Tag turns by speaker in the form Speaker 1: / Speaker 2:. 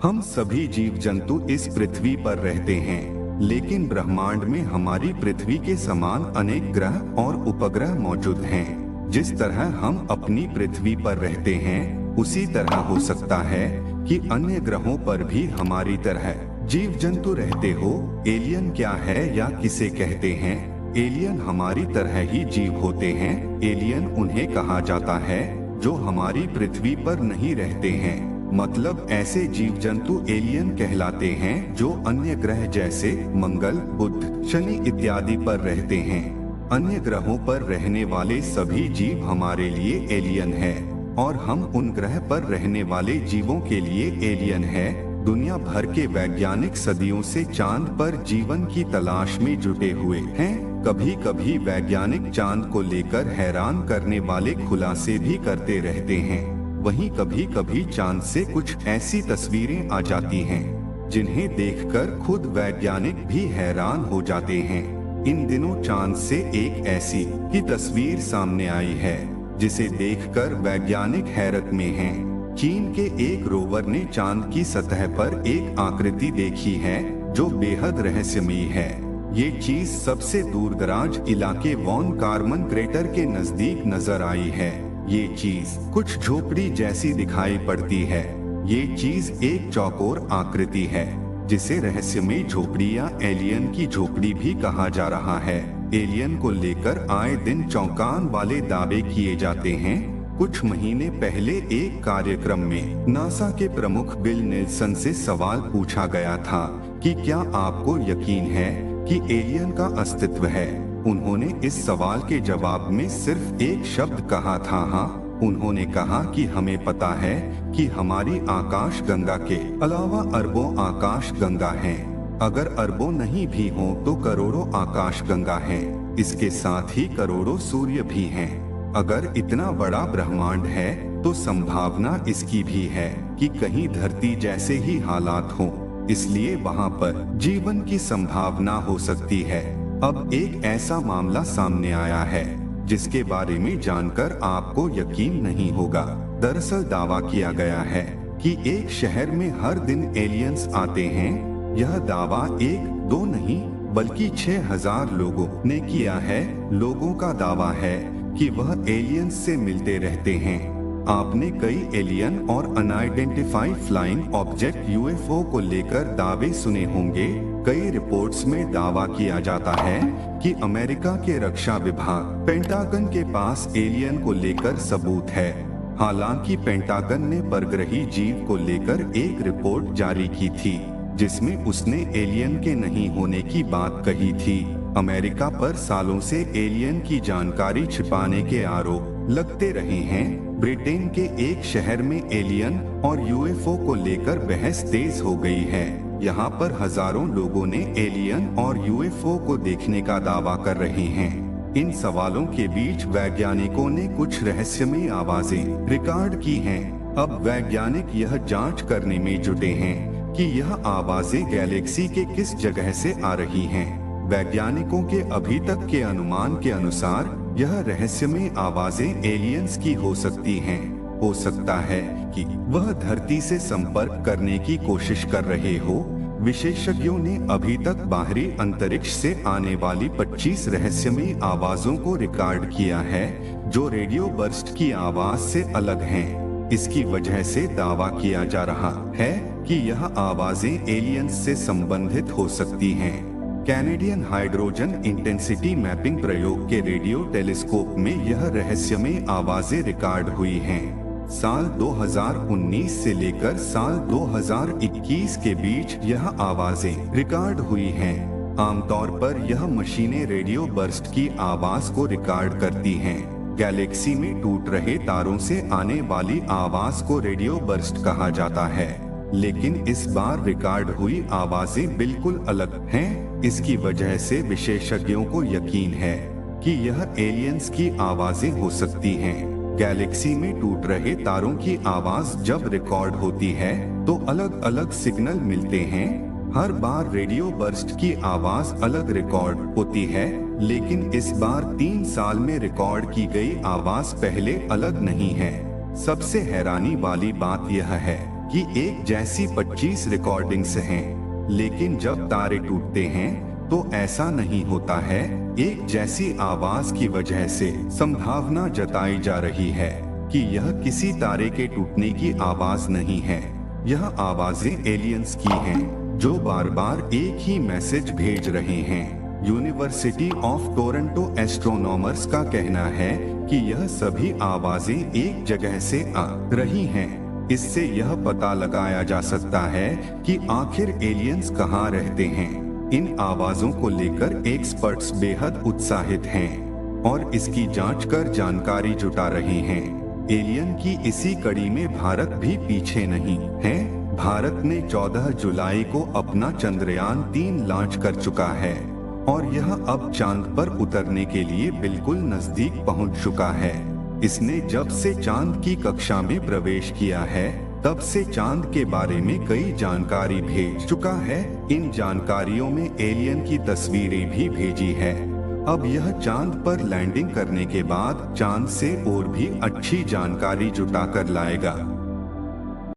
Speaker 1: हम सभी जीव जंतु इस पृथ्वी पर रहते हैं, लेकिन ब्रह्मांड में हमारी पृथ्वी के समान अनेक ग्रह और उपग्रह मौजूद हैं। जिस तरह हम अपनी पृथ्वी पर रहते हैं, उसी तरह हो सकता है कि अन्य ग्रहों पर भी हमारी तरह जीव जंतु रहते हो। एलियन क्या है या किसे कहते हैं? एलियन हमारी तरह ही जीव होते हैं। एलियन उन्हें कहा जाता है जो हमारी पृथ्वी पर नहीं रहते हैं। मतलब ऐसे जीव जंतु एलियन कहलाते हैं जो अन्य ग्रह जैसे मंगल, बुध, शनि इत्यादि पर रहते हैं। अन्य ग्रहों पर रहने वाले सभी जीव हमारे लिए एलियन है और हम उन ग्रह पर रहने वाले जीवों के लिए एलियन है। दुनिया भर के वैज्ञानिक सदियों से चांद पर जीवन की तलाश में जुटे हुए हैं। कभी कभी वैज्ञानिक चांद को लेकर हैरान करने वाले खुलासे भी करते रहते हैं। वहीं कभी कभी चांद से कुछ ऐसी तस्वीरें आ जाती हैं जिन्हें देखकर खुद वैज्ञानिक भी हैरान हो जाते हैं। इन दिनों चांद से एक ऐसी ही तस्वीर सामने आई है जिसे देखकर वैज्ञानिक हैरत में हैं। चीन के एक रोवर ने चांद की सतह पर एक आकृति देखी है जो बेहद रहस्यमयी है। ये चीज सबसे दूरदराज इलाके वॉन कार्मन क्रेटर के नजदीक नजर आई है। ये चीज कुछ झोपड़ी जैसी दिखाई पड़ती है। ये चीज एक चौकोर आकृति है जिसे रहस्यमयी झोपड़ी या एलियन की झोपड़ी भी कहा जा रहा है। एलियन को लेकर आए दिन चौंकाने वाले दावे किए जाते हैं। कुछ महीने पहले एक कार्यक्रम में नासा के प्रमुख बिल नेल्सन से सवाल पूछा गया था कि क्या आपको यकीन है कि एलियन का अस्तित्व है। उन्होंने इस सवाल के जवाब में सिर्फ एक शब्द कहा था, हाँ। उन्होंने कहा कि हमें पता है कि हमारी आकाश गंगा के अलावा अरबों आकाश गंगा हैं। अगर अरबों नहीं भी हों तो करोड़ों आकाश गंगा हैं। इसके साथ ही करोड़ों सूर्य भी हैं। अगर इतना बड़ा ब्रह्मांड है तो संभावना इसकी भी है कि कहीं धरती जैसे ही हालात हों, इसलिए वहाँ पर जीवन की संभावना हो सकती है। अब एक ऐसा मामला सामने आया है जिसके बारे में जानकर आपको यकीन नहीं होगा। दरअसल दावा किया गया है कि एक शहर में हर दिन एलियंस आते हैं। यह दावा एक दो नहीं बल्कि 6000 लोगों ने किया है। लोगों का दावा है कि वह एलियंस से मिलते रहते हैं। आपने कई एलियन और अनआइडेंटिफाइड फ्लाइंग ऑब्जेक्ट यूएफओ को लेकर दावे सुने होंगे। कई रिपोर्ट्स में दावा किया जाता है कि अमेरिका के रक्षा विभाग पेंटागन के पास एलियन को लेकर सबूत है। हालांकि पेंटागन ने परग्रही जीव को लेकर एक रिपोर्ट जारी की थी जिसमें उसने एलियन के नहीं होने की बात कही थी। अमेरिका पर सालों से एलियन की जानकारी छिपाने के आरोप लगते रहे हैं। ब्रिटेन के एक शहर में एलियन और यूएफओ को लेकर बहस तेज हो गई है। यहाँ पर हजारों लोगों ने एलियन और यूएफओ को देखने का दावा कर रहे हैं। इन सवालों के बीच वैज्ञानिकों ने कुछ रहस्यमयी आवाजें रिकॉर्ड की हैं। अब वैज्ञानिक यह जांच करने में जुटे हैं कि यह आवाजें गैलेक्सी के किस जगह से आ रही हैं। वैज्ञानिकों के अभी तक के अनुमान के अनुसार यह रहस्यमयी आवाजें एलियंस की हो सकती हैं। हो सकता है कि वह धरती से संपर्क करने की कोशिश कर रहे हो। विशेषज्ञों ने अभी तक बाहरी अंतरिक्ष से आने वाली 25 रहस्यमयी आवाजों को रिकॉर्ड किया है जो रेडियो बर्स्ट की आवाज से अलग हैं। इसकी वजह से दावा किया जा रहा है कि यह आवाजें एलियंस से संबंधित हो सकती हैं। कैनेडियन हाइड्रोजन इंटेंसिटी मैपिंग प्रयोग के रेडियो टेलीस्कोप में यह रहस्यमयी आवाजें रिकॉर्ड हुई हैं। साल 2019 से लेकर साल 2021 के बीच यह आवाजें रिकॉर्ड हुई हैं। आमतौर पर यह मशीनें रेडियो बर्स्ट की आवाज को रिकॉर्ड करती हैं। गैलेक्सी में टूट रहे तारों से आने वाली आवाज को रेडियो बर्स्ट कहा जाता है, लेकिन इस बार रिकॉर्ड हुई आवाजें बिल्कुल अलग हैं। इसकी वजह से विशेषज्ञों को यकीन है कि यह एलियंस की आवाजें हो सकती हैं। गैलेक्सी में टूट रहे तारों की आवाज जब रिकॉर्ड होती है तो अलग अलग सिग्नल मिलते हैं। हर बार रेडियो बर्स्ट की आवाज अलग रिकॉर्ड होती है, लेकिन इस बार 3 साल में रिकॉर्ड की गई आवाज पहले अलग नहीं है। सबसे हैरानी वाली बात यह है कि एक जैसी 25 रिकॉर्डिंग्स हैं, लेकिन जब तारे टूटते हैं तो ऐसा नहीं होता है। एक जैसी आवाज की वजह से संभावना जताई जा रही है कि यह किसी तारे के टूटने की आवाज नहीं है। यह आवाजें एलियंस की हैं, जो बार बार एक ही मैसेज भेज रहे हैं। यूनिवर्सिटी ऑफ टोरंटो एस्ट्रोनॉमर्स का कहना है कि यह सभी आवाजें एक जगह से आ रही हैं। इससे यह पता लगाया जा सकता है कि आखिर एलियंस कहाँ रहते हैं। इन आवाजों को लेकर एक्सपर्ट्स बेहद उत्साहित हैं और इसकी जांच कर जानकारी जुटा रहे हैं। एलियन की इसी कड़ी में भारत भी पीछे नहीं है। भारत ने 14 जुलाई को अपना चंद्रयान 3 लॉन्च कर चुका है और यह अब चांद पर उतरने के लिए बिल्कुल नजदीक पहुंच चुका है। इसने जब से चांद की कक्षा में प्रवेश किया है, तब से चांद के बारे में कई जानकारी भेज चुका है। इन जानकारियों में एलियन की तस्वीरें भी भेजी है। अब यह चांद पर लैंडिंग करने के बाद चांद से और भी अच्छी जानकारी जुटा कर लाएगा।